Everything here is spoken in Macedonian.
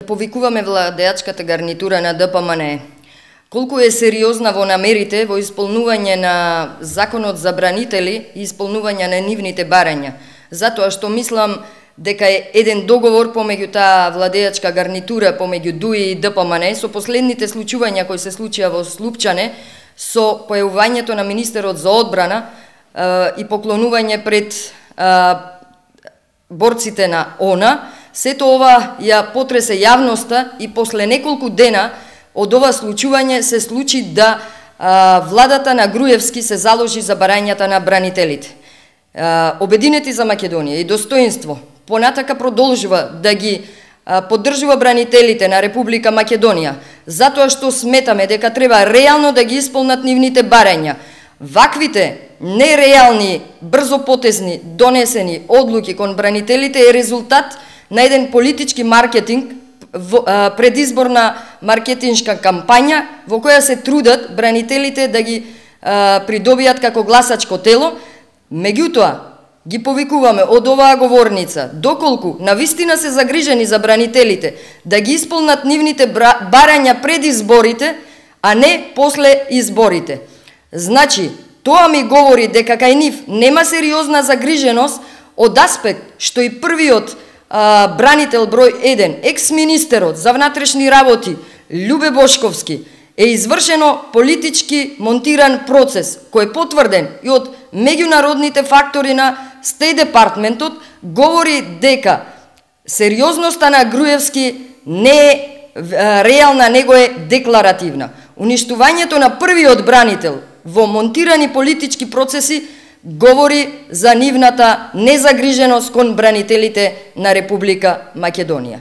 Повикуваме владеачката гарнитура на ДПМН. Колку е сериозна во намерите во исполнување на законот за бранители и исполнување на нивните барања. Затоа што мислам дека е еден договор помеѓу таа владеачка гарнитура, помеѓу ДУИ и ДПМН, со последните случувања кои се случија во Слупчане, со појавувањето на министерот за одбрана и поклонување пред борците на ОНА, сето ова ја потресе јавноста и после неколку дена од ова случување се случи да владата на Груевски се заложи за барањата на бранителите. Обединети за Македонија и Достоинство понатака продолжува да ги поддржува бранителите на Република Македонија, затоа што сметаме дека треба реално да ги исполнат нивните барања. Ваквите нереални, брзопотезни, донесени одлуки кон бранителите е резултат на еден политички маркетинг, предизборна маркетиншка кампања во која се трудат бранителите да ги придобијат како гласачко тело. Меѓутоа, ги повикуваме од оваа говорница, доколку навистина се загрижени за бранителите, да ги исполнат нивните барања пред изборите, а не после изборите. Значи, тоа ми говори дека кај нив нема сериозна загриженост од аспект што и првиот бранител број 1, екс-министерот за внатрешни работи Љубе Бошковски, е извршено политички монтиран процес, кој е потврден и од меѓународните фактори на Стејт департментот, говори дека сериозноста на Груевски не е реална, него е декларативна. Уништувањето на првиот бранител во монтирани политички процеси говори за нивната незагриженост кон бранителите на Република Македонија.